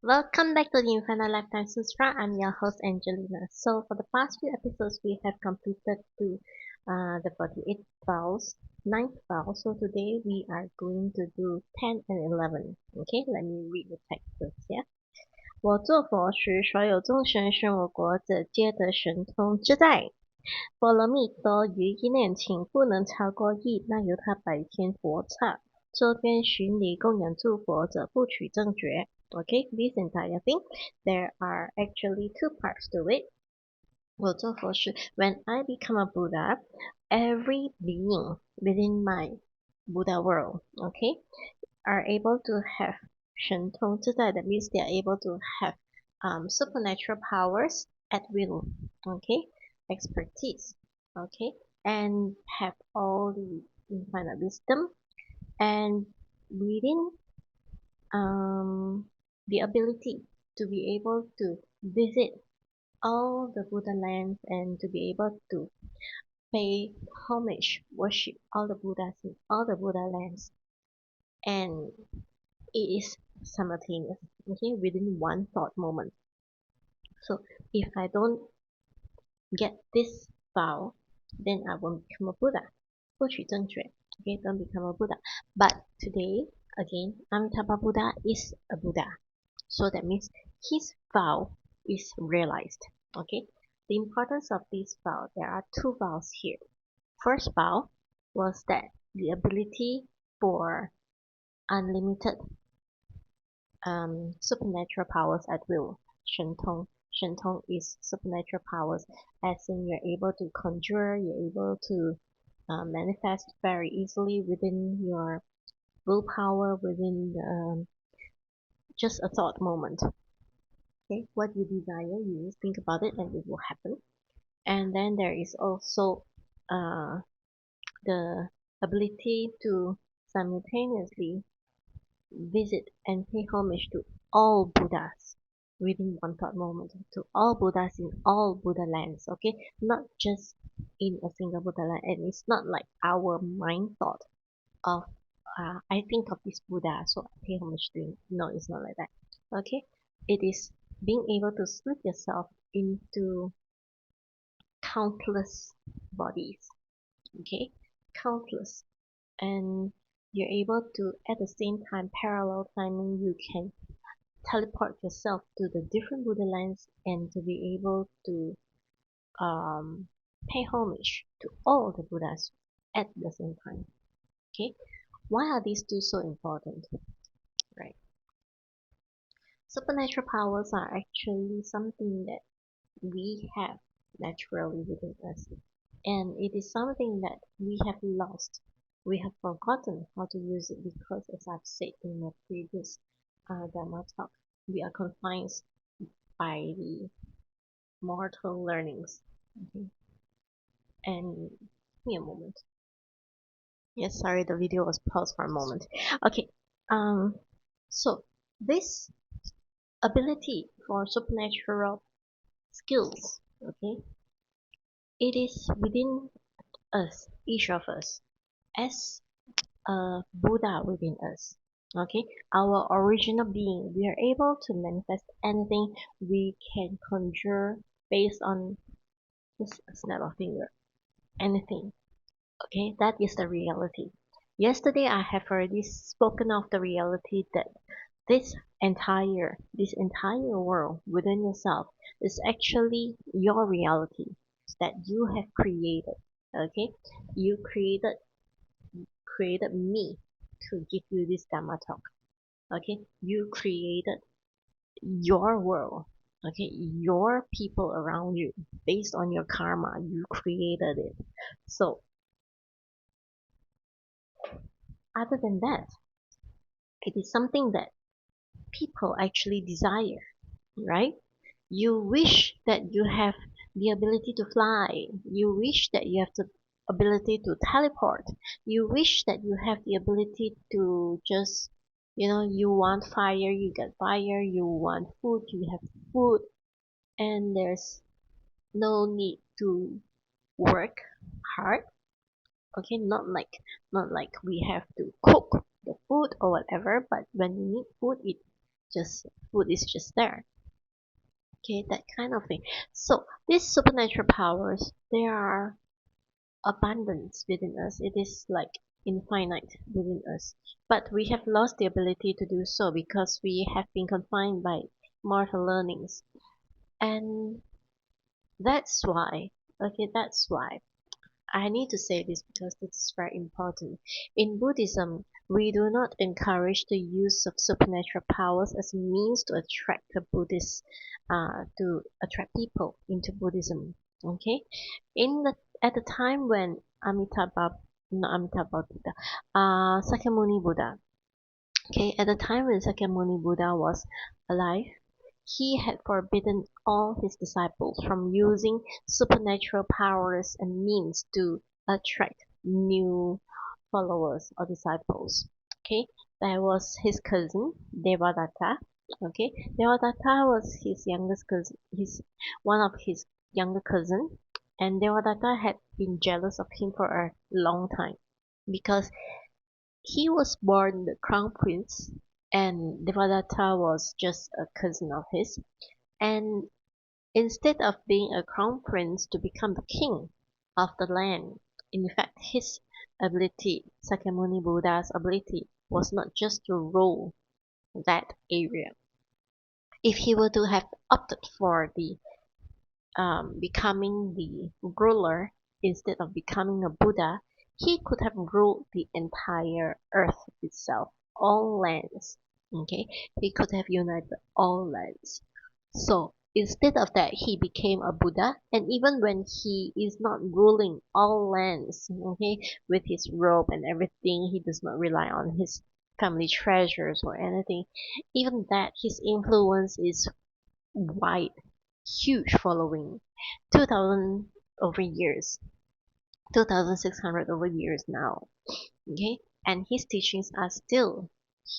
Welcome back to the Infinite Lifetime Sutra. I'm your host Angelina. So for the past few episodes, we have completed to the 48 vows, ninth vow. So today we are going to do 10 and 11. Okay, let me read the text first here. 我做佛时，所有众生生我国者，皆得神通之在。波罗蜜多于一念情，不能超过亿，那由他百天佛刹周边巡礼供养诸佛者，不取正觉。Okay, this entire thing, there are actually two parts to it. 我做佛时 when I become a Buddha, every being within my Buddha world, okay, are able to have 神通自在 that means they are able to have supernatural powers at will, okay, expertise, okay, and have all the infinite wisdom and within the ability to be able to visit all the Buddha lands and to be able to pay homage, worship all the Buddhas in all the Buddha lands. And it is simultaneous, okay, within one thought moment. So if I don't get this vow, then I won't become a Buddha. 不取正觉, okay, don't become a Buddha. But today, again, Amitabha Buddha is a Buddha. So that means his vow is realized. Okay. The importance of this vow, there are two vows here. First vow was that the ability for unlimited supernatural powers at will. 神通. 神通 is supernatural powers, as in you're able to conjure, you're able to manifest very easily within your willpower, within just a thought moment. Okay, what you desire, you just think about it and it will happen. And then there is also the ability to simultaneously visit and pay homage to all Buddhas within one thought moment, to all Buddhas in all Buddha lands, okay? Not just in a single Buddha land, and it's not like our mind thought of I think of this Buddha, so I pay homage to him. No, it's not like that. Okay? It is being able to split yourself into countless bodies. Okay? Countless. And you're able to, at the same time, parallel timing, you can teleport yourself to the different Buddha lands and to be able to pay homage to all the Buddhas at the same time. Okay? Why are these two so important? Right? Supernatural powers are actually something that we have naturally within us, and it is something that we have lost. We have forgotten how to use it because, as I've said in my previous Dharma talk, we are confined by the mortal learnings. Okay? And give me a moment. Yes, sorry, the video was paused for a moment. Okay, so this ability for supernatural skills, okay, it is within us, each of us, as a Buddha within us. Okay, our original being, we are able to manifest anything we can conjure based on just a snap of finger. Anything. Okay, that is the reality. Yesterday I have already spoken of the reality that this entire world within yourself is actually your reality that you have created. Okay, you created me to give you this Dhamma talk. Okay, you created your world. Okay, your people around you based on your karma. You created it. So other than that, it is something that people actually desire, right? You wish that you have the ability to fly. You wish that you have the ability to teleport. You wish that you have the ability to just, you want fire, you get fire. You want food, you have food. And there's no need to work hard. Okay, not like we have to cook the food or whatever, but when you need food, just food is just there. Okay, that kind of thing. So these supernatural powers, they are abundance within us. It is like infinite within us. But we have lost the ability to do so because we have been confined by mortal learnings. And that's why, okay, that's why I need to say this because this is very important. In Buddhism, we do not encourage the use of supernatural powers as a means to attract the Buddhists, to attract people into Buddhism. Okay, at the time when Amitabha, not Amitabha Buddha, Sakyamuni Buddha. Okay, at the time when Sakyamuni Buddha was alive, he had forbidden all his disciples from using supernatural powers and means to attract new followers or disciples. Okay, there was his cousin Devadatta. Okay, Devadatta was his youngest cousin, his one of his younger cousin, and Devadatta had been jealous of him for a long time because he was born the crown prince and Devadatta was just a cousin of his. And instead of being a crown prince to become the king of the land, in fact, his ability, Sakyamuni Buddha's ability, was not just to rule that area. If he were to have opted for the becoming the ruler instead of becoming a Buddha, he could have ruled the entire earth itself, all lands. Okay, he could have united all lands. So instead of that, he became a Buddha, and even when he is not ruling all lands, okay, with his robe and everything, he does not rely on his family treasures or anything. Even that, his influence is wide, huge following, 2,000 over years, 2,600 over years now. Okay, and his teachings are still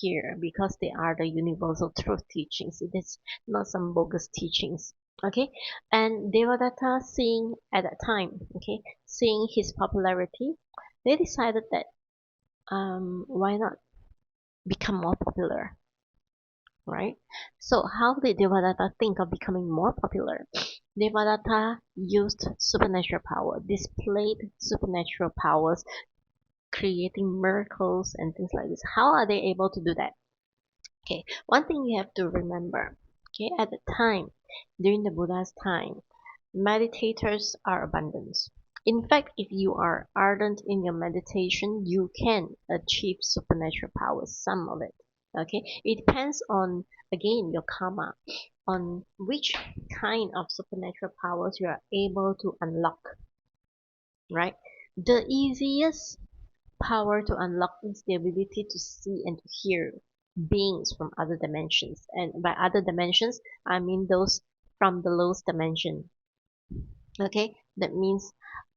here because they are the universal truth teachings. It is not some bogus teachings. Okay, and Devadatta, seeing at that time, okay, seeing his popularity, they decided that why not become more popular, right? So how did Devadatta think of becoming more popular? Devadatta used supernatural power, displayed supernatural powers, creating miracles and things like this. How are they able to do that? Okay, one thing you have to remember, okay, at the time, during the Buddha's time, meditators are abundant. In fact, if you are ardent in your meditation, you can achieve supernatural powers, some of it. Okay, it depends on, again, your karma, on which kind of supernatural powers you are able to unlock, right? The easiest power to unlock is the ability to see and to hear beings from other dimensions. And by other dimensions, I mean those from the lowest dimension. Okay, that means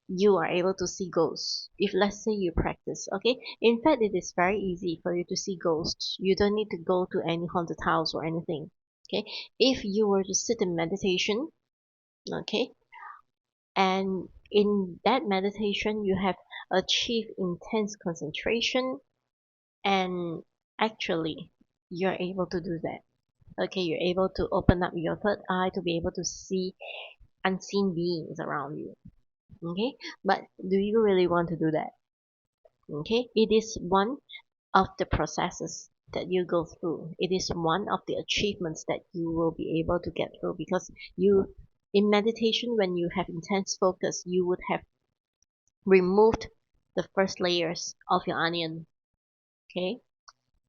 you are able to see ghosts. If let's say you practice, okay, in fact, it is very easy for you to see ghosts. You don't need to go to any haunted house or anything. Okay, if you were to sit in meditation, okay, and in that meditation you have achieved intense concentration, and actually you're able to do that. Okay, you're able to open up your third eye to be able to see unseen beings around you. Okay, but do you really want to do that? Okay, it is one of the processes that you go through. It is one of the achievements that you will be able to get through because you, in meditation, when you have intense focus, you would have removed the first layers of your onion. Okay,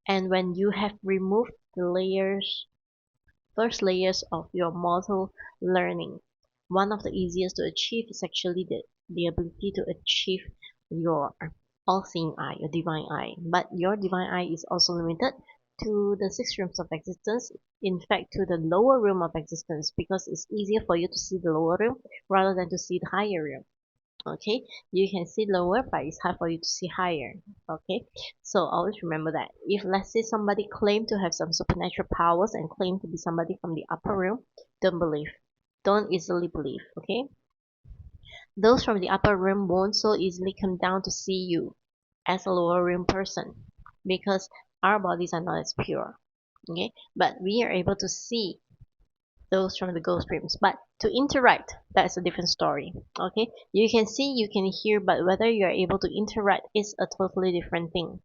and when you have removed the first layers of your mortal learning, one of the easiest to achieve is actually the ability to achieve your all-seeing eye, your divine eye. But your divine eye is also limited to the six realms of existence, in fact to the lower realm of existence, because it's easier for you to see the lower realm rather than to see the higher realm. Okay, you can see lower, but it's hard for you to see higher. Okay, so always remember that if let's say somebody claim to have some supernatural powers and claim to be somebody from the upper realm, don't believe, don't easily believe. Okay, those from the upper realm won't so easily come down to see you as a lower realm person because our bodies are not as pure. Okay, but we are able to see those from the ghost dreams. But to interact, that's a different story. Okay, you can see, you can hear, but whether you are able to interact is a totally different thing.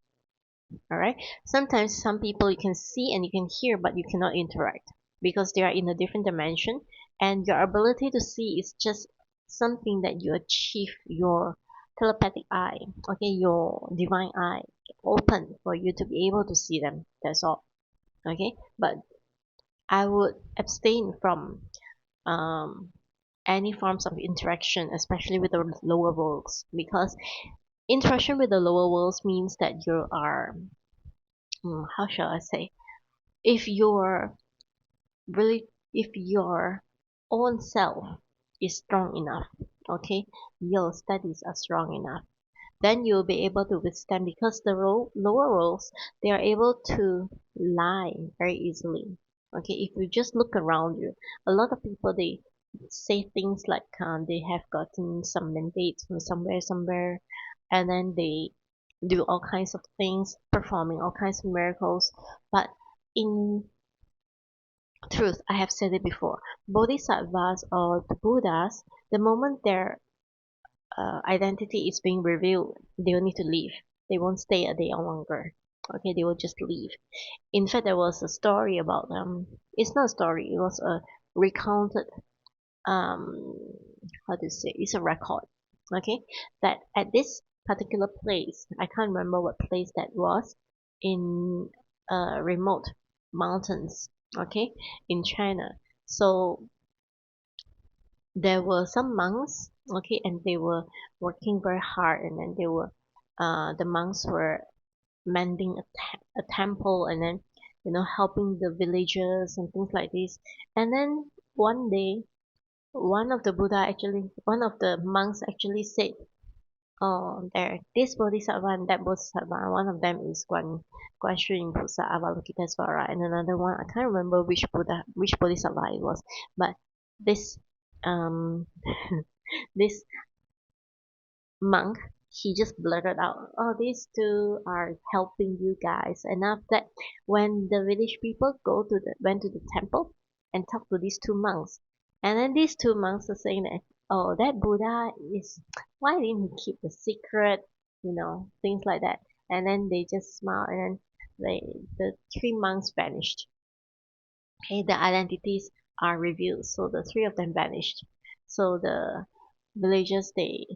All right. Sometimes some people you can see and you can hear, but you cannot interact because they are in a different dimension, and your ability to see is just something that you achieve your telepathic eye. Okay, your divine eye open for you to be able to see them. That's all. Okay, but I would abstain from um, any forms of interaction, especially with the lower worlds, because interaction with the lower worlds means that you are, how shall I say, if you're really, if your own self is strong enough, okay, your studies are strong enough, then you'll be able to withstand, because the lower roles, they are able to lie very easily. Okay, if you just look around you, a lot of people, they say things like they have gotten some mandates from somewhere, and then they do all kinds of things, performing all kinds of miracles. But in truth, I have said it before, bodhisattvas or the Buddhas, the moment their identity is being revealed, they will need to leave. They won't stay a day longer. Okay, they will just leave. In fact, there was a story about them. It's not a story. It was a recounted. Um, how to say? It's a record. Okay, that at this particular place, I can't remember what place that was, in remote mountains. Okay, in China. So there were some monks, okay, and they were working very hard, and then they were the monks were mending a temple, and then helping the villagers and things like this. And then one day, one of the monks actually said, oh, there, this bodhisattva and that bodhisattva, one of them is Guan Shu Pusa Avalokitesvara, and another one, I can't remember which bodhisattva it was, but this um this monk, he just blurted out, oh, these two are helping you guys. And after that, when the village people went to the temple and talked to these two monks, and then these two monks are saying that, oh, that Buddha is, why didn't he keep the secret, things like that. And then they just smiled, and then the three monks vanished. Okay, the identities are revealed, so the three of them vanished. So the villagers, they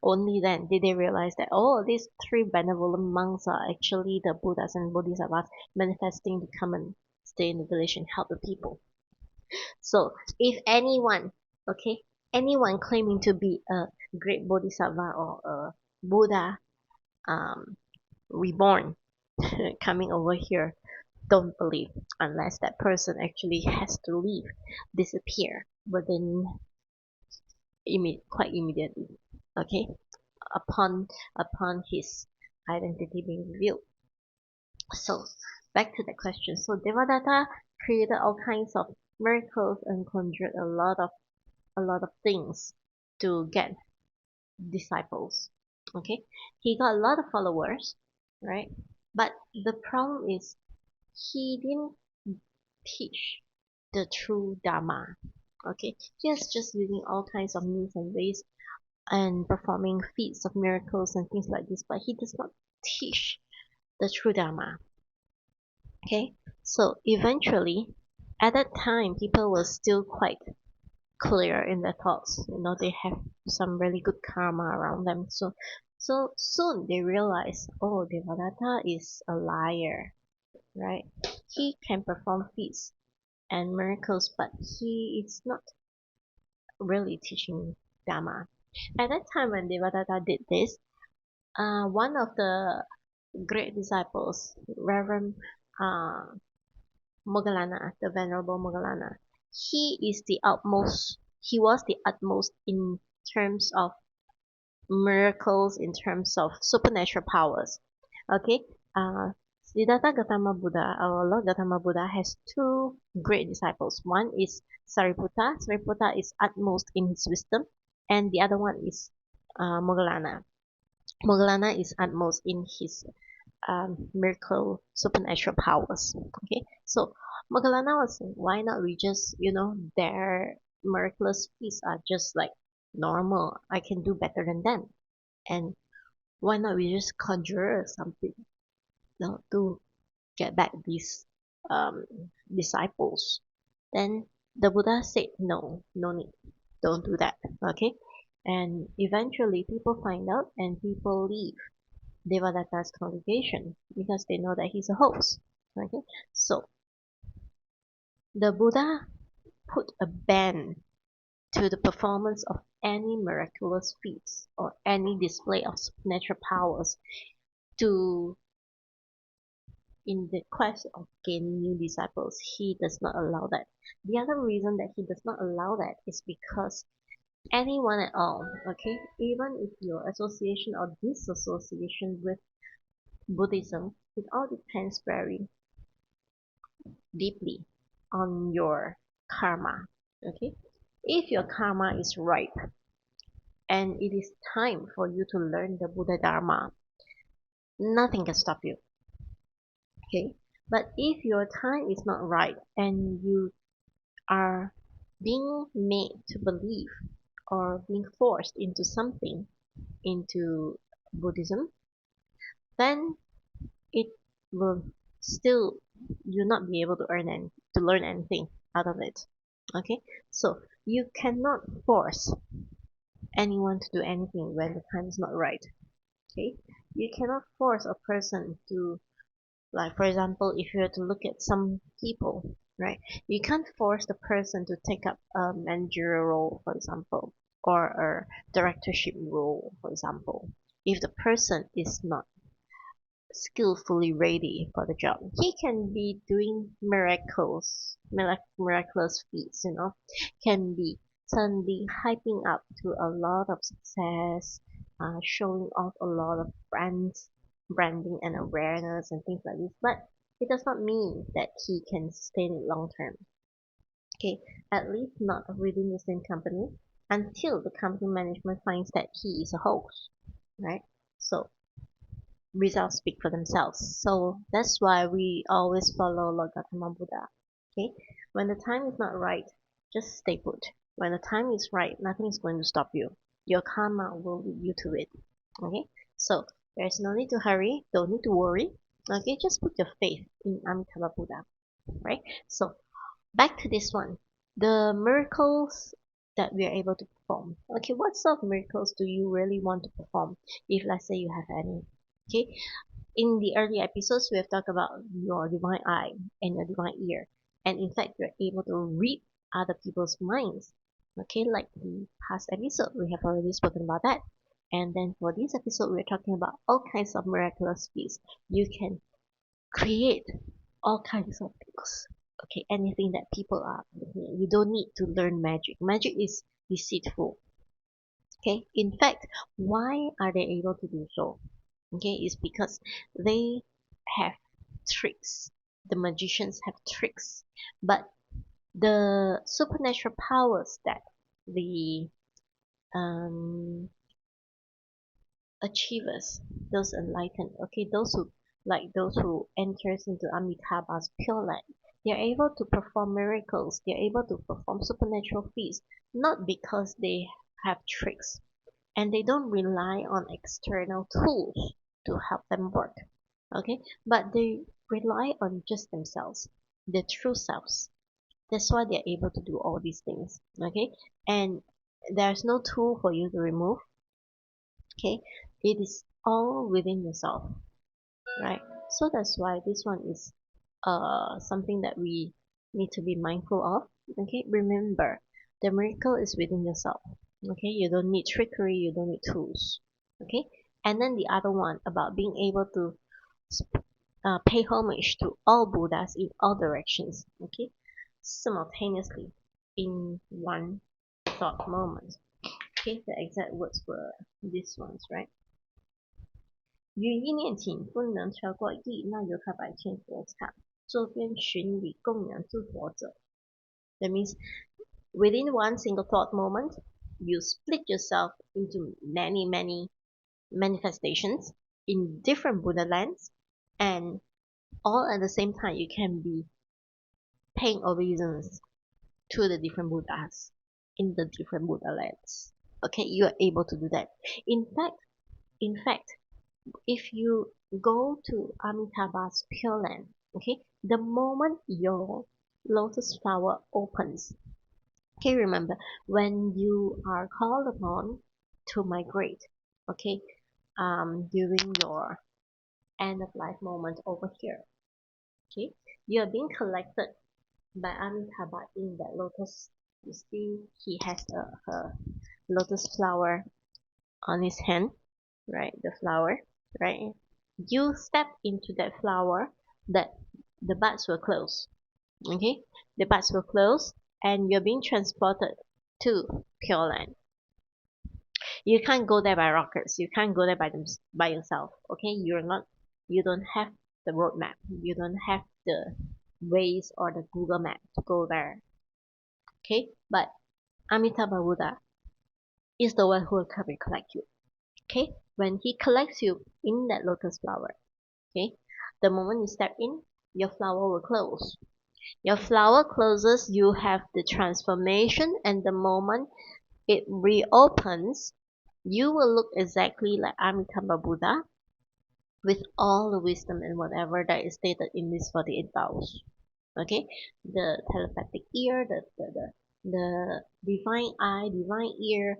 only then did they realize that, oh, these three benevolent monks are actually the Buddhas and Bodhisattvas manifesting to come and stay in the village and help the people. So if anyone, okay, anyone claiming to be a great Bodhisattva or a Buddha, um, reborn, coming over here, don't believe, unless that person actually has to leave, disappear within quite immediately. Okay, upon his identity being revealed. So back to the question. So Devadatta created all kinds of miracles and conjured a lot of things to get disciples. Okay, he got a lot of followers, right? But the problem is he didn't teach the true Dharma. Okay, he was just using all kinds of means and ways and performing feats of miracles and things like this, but he does not teach the true Dharma. Okay, so eventually, at that time, people were still quite clear in their thoughts. They have some really good karma around them. So soon they realize, oh, Devadatta is a liar, right? He can perform feats and miracles, but he is not really teaching Dharma. At that time when Devadatta did this, one of the great disciples, Reverend uh, Moggallana, the Venerable Moggallana, he was the utmost in terms of miracles, in terms of supernatural powers. Okay, Siddhartha Gautama Buddha, our Lord Gautama Buddha, has two great disciples. One is Sariputta. Sariputta is utmost in his wisdom, and the other one is Moggallana. Moggallana is utmost in his miracle supernatural powers. Okay, so Moggallana was saying, why not we just, their miraculous feats are just like normal. I can do better than them. And why not we just conjure something, to get back these um, disciples? Then the Buddha said, no, no need, don't do that. Okay, and eventually people find out and people leave Devadatta's congregation because they know that he's a host. Okay, so the Buddha put a ban to the performance of any miraculous feats or any display of supernatural powers to in the quest of gaining new disciples. He does not allow that. The other reason that he does not allow that is because anyone at all, okay, even if your association or disassociation with Buddhism, it all depends very deeply on your karma. Okay, if your karma is ripe and it is time for you to learn the Buddha Dharma, nothing can stop you. Okay, but if your time is not right and you are being made to believe or being forced into something, into Buddhism, then it will still you not be able to to learn anything out of it. Okay, so you cannot force anyone to do anything when the time is not right. Okay, you cannot force a person to, like for example, if you were to look at some people, right, you can't force the person to take up a managerial role, for example, or a directorship role, for example, if the person is not skillfully ready for the job. He can be doing miraculous feats, can be suddenly hyping up to a lot of success, showing off a lot of branding and awareness and things like this. But it does not mean that he can sustain it long term. Okay, at least not within the same company until the company management finds that he is a hoax, right? So results speak for themselves. So that's why we always follow Lord Gautama Buddha. Okay, when the time is not right, just stay put. When the time is right, nothing is going to stop you. Your karma will lead you to it. Okay, so there's no need to hurry, don't need to worry. Okay, just put your faith in Amitabha Buddha. Right? So back to this one. The miracles that we are able to perform. Okay, what sort of miracles do you really want to perform if let's say you have any? Okay, in the early episodes, we have talked about your divine eye and your divine ear. And in fact, you're able to read other people's minds. Okay, like the past episode, we have already spoken about that. And then for this episode, we're talking about all kinds of miraculous feats. You can create all kinds of things. Okay, anything that people are looking. You don't need to learn magic. Magic is deceitful. Okay, in fact, why are they able to do so? Okay, is because they have tricks. The magicians have tricks, but the supernatural powers that the um, achievers, those enlightened, okay, those who enters into Amitabha's pure light, they are able to perform miracles. They are able to perform supernatural feats, not because they have tricks, and they don't rely on external tools to help them work. Okay, but they rely on just themselves, their true selves. That's why they're able to do all these things. Okay, and there's no tool for you to remove. Okay, it is all within yourself, right? So that's why this one is something that we need to be mindful of. Okay, remember the miracle is within yourself. Okay, you don't need trickery, you don't need tools. Okay, and then the other one about being able to pay homage to all Buddhas in all directions. Okay, simultaneously in one thought moment. Okay, the exact words were these ones, right? 于一念请不能超过亿那由他百千佛刹，周边巡礼供养诸佛者。That means within one single thought moment, you split yourself into many, many manifestations in different Buddha lands, and all at the same time you can be paying obeisance to the different Buddhas in the different Buddha lands. Okay, you are able to do that. In fact, if you go to Amitabha's Pure Land, okay, the moment your lotus flower opens, okay, remember when you are called upon to migrate, okay, during your end of life moment over here, okay, you are being collected by Amitabha in that lotus. You see, he has a lotus flower on his hand, right? The flower, right? You step into that flower, that the buds will close. Okay, the buds will close, and you're being transported to Pure Land. You can't go there by rockets. You can't go there by yourself. Okay, you don't have the roadmap. You don't have the Waze or the Google map to go there. Okay, but Amitabha Buddha is the one who will come and collect you. Okay, when he collects you in that lotus flower, okay, the moment you step in, your flower will close. Your flower closes, you have the transformation, and the moment it reopens, you will look exactly like Amitabha Buddha with all the wisdom and whatever that is stated in these 48 vows. Okay, the telepathic ear, the divine eye, divine ear,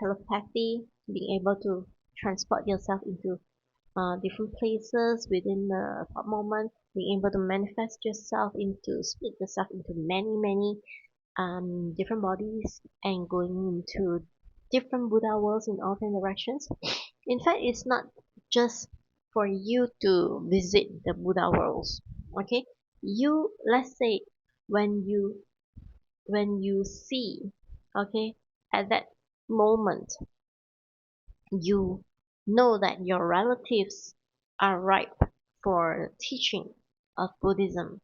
telepathy, being able to transport yourself into different places within the moment, being able to manifest yourself into, split yourself into many different bodies and going into different Buddha worlds in all 10 directions. In fact, it's not just for you to visit the Buddha worlds. Okay, you, let's say, when you see, okay, at that moment you know that your relatives are ripe for teaching of Buddhism,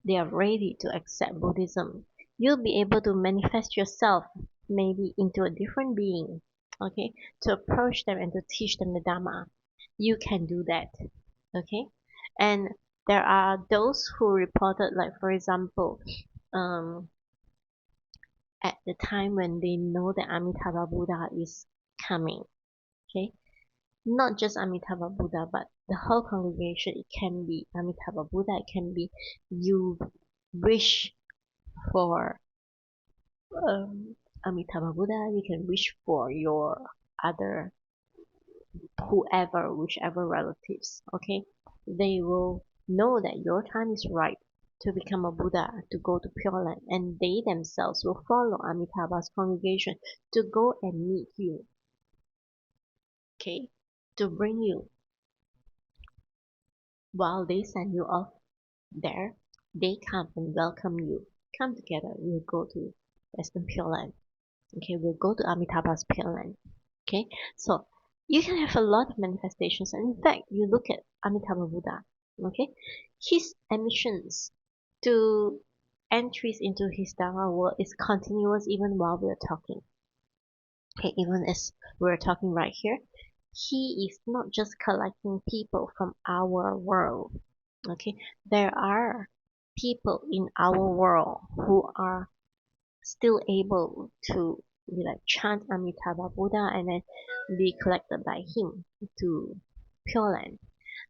they are ready to accept Buddhism, you'll be able to manifest yourself maybe into a different being, okay, to approach them and to teach them the Dharma. You can do that, okay? And there are those who reported, like for example, um, at the time when they know that Amitabha Buddha is coming, okay? Not just Amitabha Buddha, but the whole congregation. It can be Amitabha Buddha, it can be you wish for Amitabha Buddha, you can wish for your other, whoever, whichever relatives, okay? They will know that your time is right to become a Buddha, to go to Pure Land, and they themselves will follow Amitabha's congregation to go and meet you, okay? To bring you, while they send you off there, they come and welcome you. Come together, we'll go to Western Pure Land. Okay, we'll go to Amitabha's Pure Land. Okay, so you can have a lot of manifestations. And in fact, you look at Amitabha Buddha, okay, his emissions to entries into his Dharma world is continuous even while we're talking. Okay, even as we're talking right here, he is not just collecting people from our world. Okay, there are people in our world who are still able to like chant Amitabha Buddha and then be collected by him to Pure Land.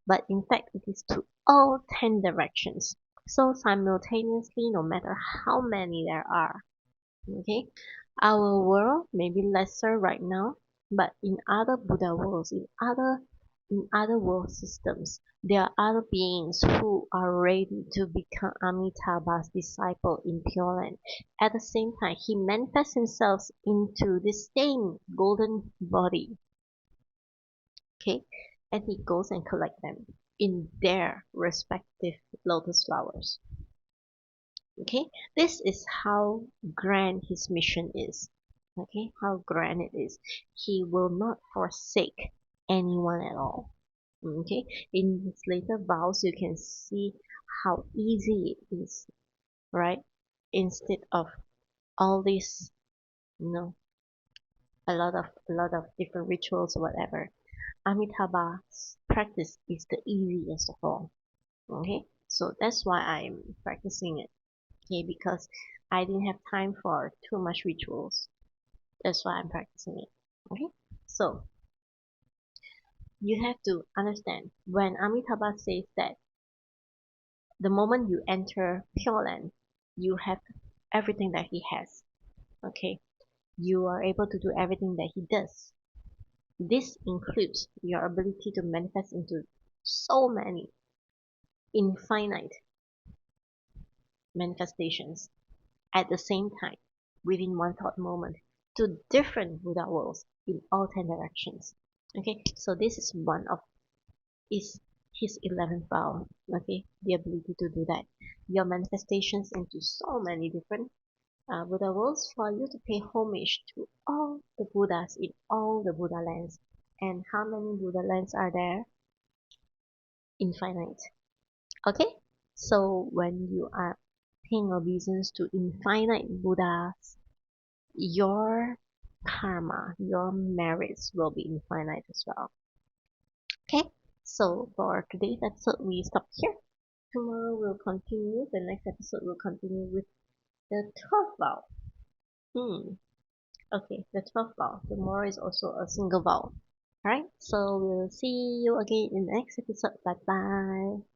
But in fact, it is to all 10 directions. So simultaneously, no matter how many there are, okay, our world may be lesser right now, but in other Buddha worlds, in other world systems, there are other beings who are ready to become Amitabha's disciple in Pure Land. At the same time, he manifests himself into the same golden body, okay, and he goes and collects them in their respective lotus flowers. Okay, this is how grand his mission is. Okay, how grand it is. He will not forsake anyone at all. Okay, in his later vows you can see how easy it is, right? Instead of all this, you know, a lot of different rituals or whatever, Amitabha's practice is the easiest of all. Okay, so that's why I'm practicing it. Okay, because I didn't have time for too much rituals. That's why I'm practicing it. Okay, so you have to understand when Amitabha says that the moment you enter Pure Land, you have everything that he has. Okay, you are able to do everything that he does. This includes your ability to manifest into so many infinite manifestations at the same time within one thought moment to different Buddha worlds in all 10 directions. Okay, so this is one of is his 11th vow. Okay, the ability to do that. Your manifestations into so many different Buddha worlds for you to pay homage to all the Buddhas in all the Buddha lands. And how many Buddha lands are there? Infinite. Okay, so when you are paying obeisance to infinite Buddhas, your karma, your merits will be infinite as well. Okay, so for today's episode, we stop here. Tomorrow we'll continue. The next episode will continue with the 12th vow. Okay, the 12th vow. Tomorrow is also a single vow. Alright, so we'll see you again in the next episode. Bye bye.